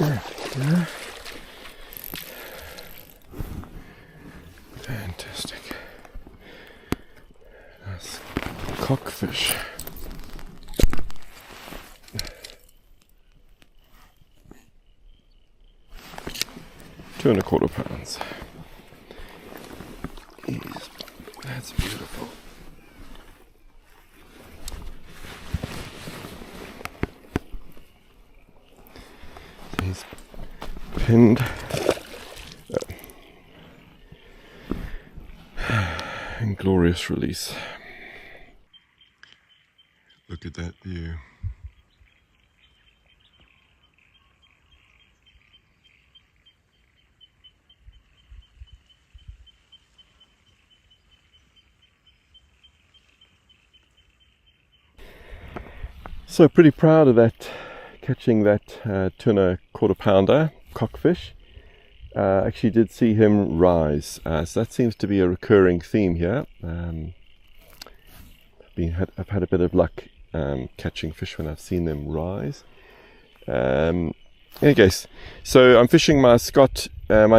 Yeah. Fantastic. Nice cockfish. 2¼ pounds. Jeez, that's beautiful. So he's pinned. And glorious release. Look at that view. So pretty proud of that, catching that 2¼ pounder cockfish. Actually did see him rise, so that seems to be a recurring theme here. I've had a bit of luck catching fish when I've seen them rise. In any case, so I'm fishing my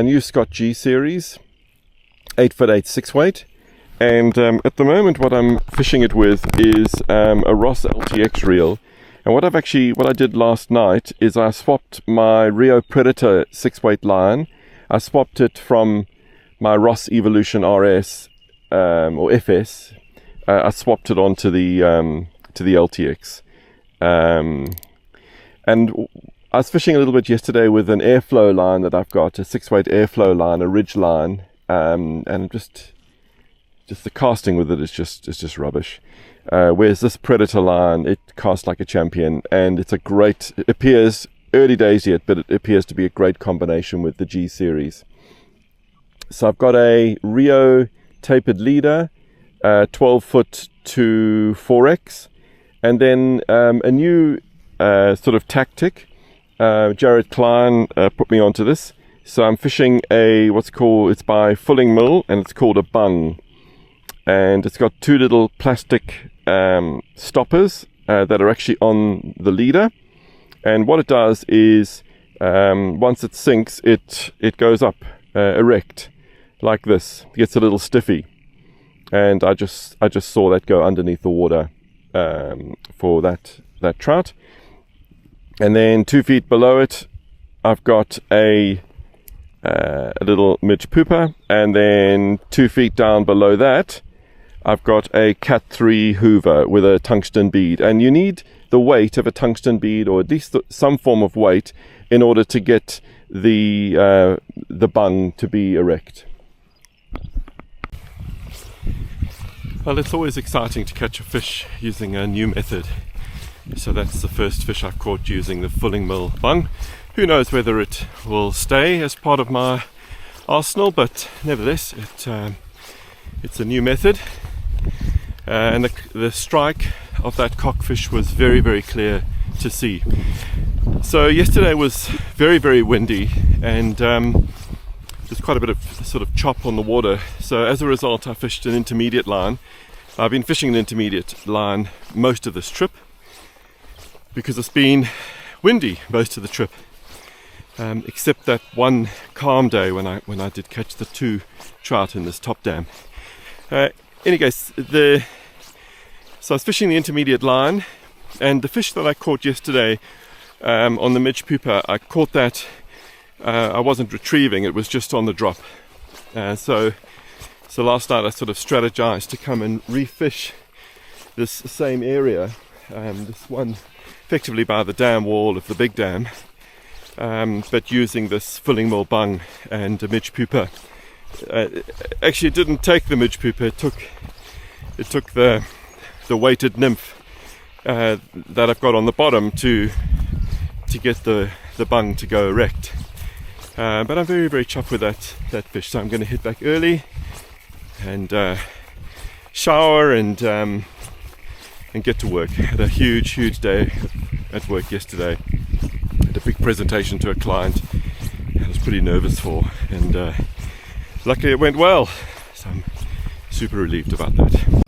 new Scott G series, 8'8" 6-weight. And at the moment what I'm fishing it with is a Ross LTX reel. And what I did last night is I swapped my Rio Predator 6-weight line. I swapped it from my Ross Evolution RS or FS. I swapped it onto the LTX. And I was fishing a little bit yesterday with an airflow line that I've got, a 6-weight airflow line, a ridge line, and just the casting with it is just rubbish. Whereas this Predator line, it casts like a champion, and it appears early days yet, but it appears to be a great combination with the G series. So I've got a Rio tapered leader, 12-foot to 4X, and then a new sort of tactic. Jared Klein put me onto this. So I'm fishing it's by Fulling Mill, and it's called a bung. And it's got two little plastic stoppers that are actually on the leader. And what it does is, once it sinks, it goes up erect like this. It gets a little stiffy. And I just saw that go underneath the water for that trout. And then 2 feet below it, I've got a little midge pooper, and then 2 feet down below that, I've got a Cat 3 Hoover with a tungsten bead. And you need the weight of a tungsten bead, or at least some form of weight, in order to get the bung to be erect. Well, it's always exciting to catch a fish using a new method. So that's the first fish I've caught using the Fulling Mill bung. Who knows whether it will stay as part of my arsenal, but nevertheless, it's a new method. And the strike of that cockfish was very, very clear to see. So yesterday was very, very windy, and there's quite a bit of sort of chop on the water. So as a result, I fished an intermediate line. I've been fishing an intermediate line most of this trip because it's been windy most of the trip, except that one calm day when I did catch the 2 trout in this top dam. Any case, so I was fishing the intermediate line, and the fish that I caught yesterday on the midge pooper, I caught that. I wasn't retrieving; it was just on the drop. So last night I sort of strategized to come and refish this same area, this one effectively by the dam wall of the big dam, but using this Fulling Mill bung and a midge pooper. Actually, it didn't take the midge pooper. It took the weighted nymph that I've got on the bottom to get the bung to go erect. But I'm very, very chuffed with that fish. So I'm going to head back early and shower and get to work. Had a huge day at work yesterday. Had a big presentation to a client I was pretty nervous for, and luckily it went well. So I'm super relieved about that.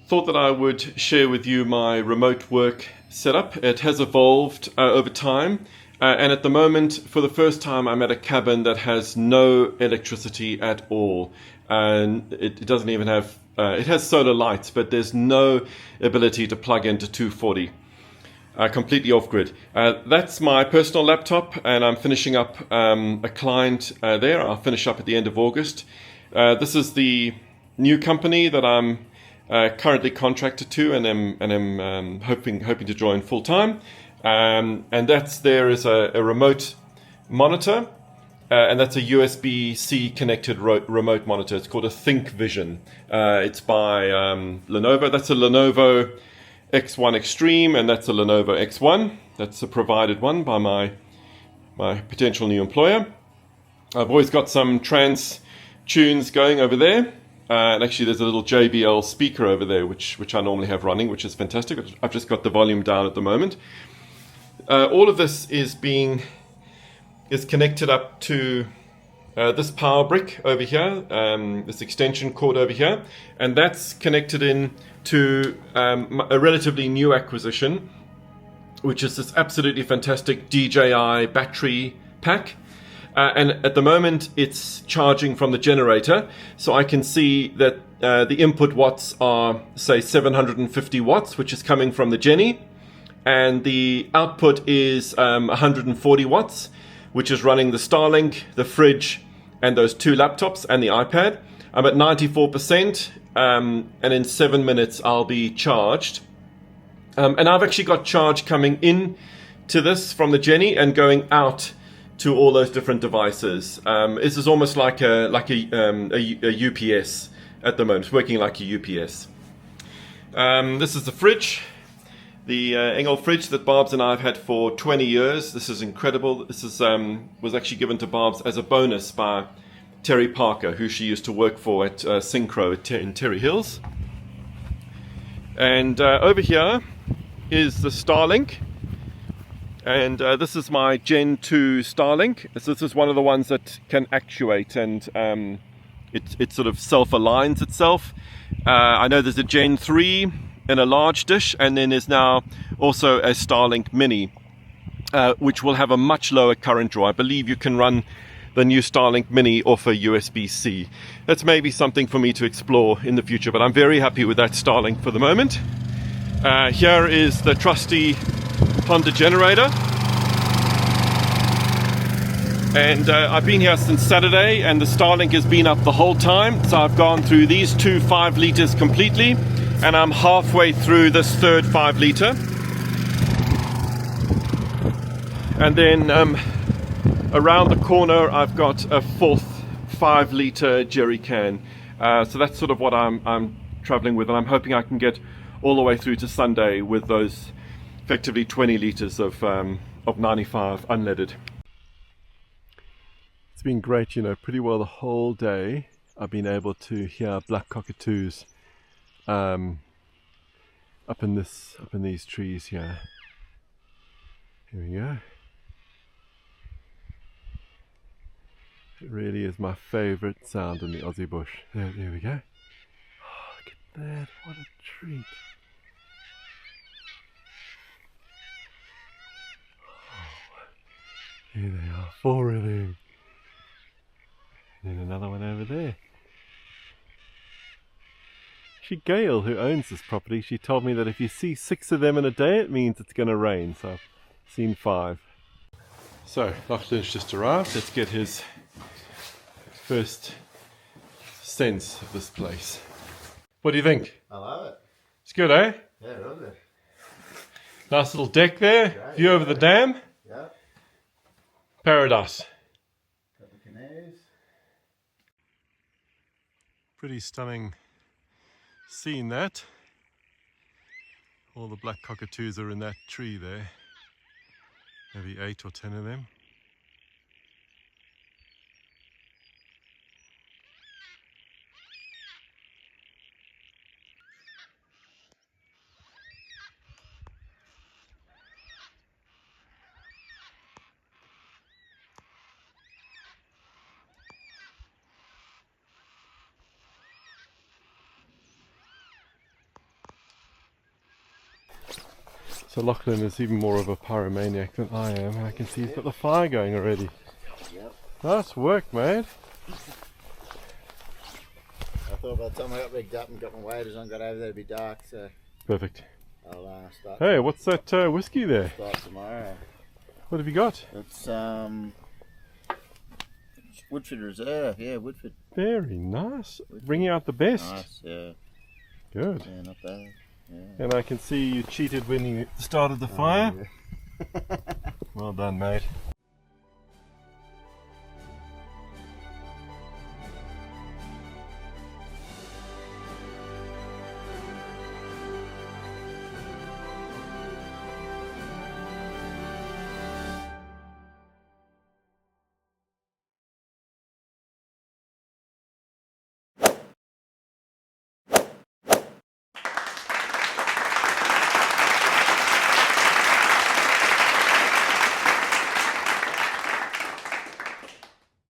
Thought that I would share with you my remote work setup. It has evolved over time. And at the moment, for the first time, I'm at a cabin that has no electricity at all. And it doesn't even have, it has solar lights, but there's no ability to plug into 240. Completely off-grid. That's my personal laptop, and I'm finishing up a client there. I'll finish up at the end of August. This is the new company that I'm currently contracted to, and am hoping to join full-time. And that's there is a remote monitor, and that's a USB-C connected remote monitor. It's called a ThinkVision. It's by Lenovo. That's a Lenovo X1 Extreme, and that's a Lenovo X1. That's a provided one by my potential new employer. I've always got some trans tunes going over there. And actually there's a little JBL speaker over there, which I normally have running, which is fantastic. I've just got the volume down at the moment. All of this is connected up to this power brick over here, this extension cord over here, and that's connected in to a relatively new acquisition, which is this absolutely fantastic DJI battery pack. And at the moment it's charging from the generator, so I can see that the input watts are, say, 750 watts, which is coming from the Jenny, and the output is 140 watts, which is running the Starlink, the fridge, and those two laptops and the iPad. I'm at 94%, and in 7 minutes I'll be charged. And I've actually got charge coming in to this from the Jenny and going out to all those different devices. This is almost like a UPS at the moment. It's working like a UPS. This is the fridge. The Engel fridge that Barb's and I have had for 20 years. This is incredible. This is was actually given to Barb's as a bonus by Terry Parker, who she used to work for at Synchro in Terry Hills. And over here is the Starlink. And this is my Gen 2 Starlink. So this is one of the ones that can actuate, and it sort of self-aligns itself. I know there's a Gen 3 in a large dish, and then there's now also a Starlink Mini, which will have a much lower current draw. I believe you can run the new Starlink Mini off a USB-C. That's maybe something for me to explore in the future, but I'm very happy with that Starlink for the moment. Here is the trusty Honda generator, and I've been here since Saturday, and the Starlink has been up the whole time, so I've gone through these 2 5 litres completely, and I'm halfway through this third 5 litre. And then around the corner I've got a fourth 5 litre jerry can. So that's sort of what I'm travelling with, and I'm hoping I can get all the way through to Sunday with those effectively 20 litres of 95 unleaded. It's been great, you know, pretty well the whole day. I've been able to hear black cockatoos up in these trees here. Here we go. It really is my favourite sound in the Aussie bush. There we go. Oh, look at that! What a treat! Here they are, 4 of them. And then another one over there. Actually, Gail, who owns this property, she told me that if you see 6 of them in a day, it means it's going to rain. So I've seen 5. So Lochlorian's just arrived. Let's get his first sense of this place. What do you think? I love it. It's good, eh? Yeah, real good. Nice little deck there. Great, View over the dam. Yeah. Paradise. Couple of canoes. Pretty stunning scene, that. All the black cockatoos are in that tree there. Maybe 8 or 10 of them. So Lachlan is even more of a pyromaniac than I am. I can see he's got the fire going already. Yep. Nice work, mate. I thought by the time I got rigged up and got my waders on, got over there, it'd be dark, so Perfect. I'll start. Hey, what's that whiskey there? Start tomorrow. What have you got? It's Woodford Reserve, yeah, Woodford. Very nice. Bringing out the best. Nice, yeah. Good. Yeah, not bad. Yeah. And I can see you cheated when you started the fire. Yeah. Well done, mate.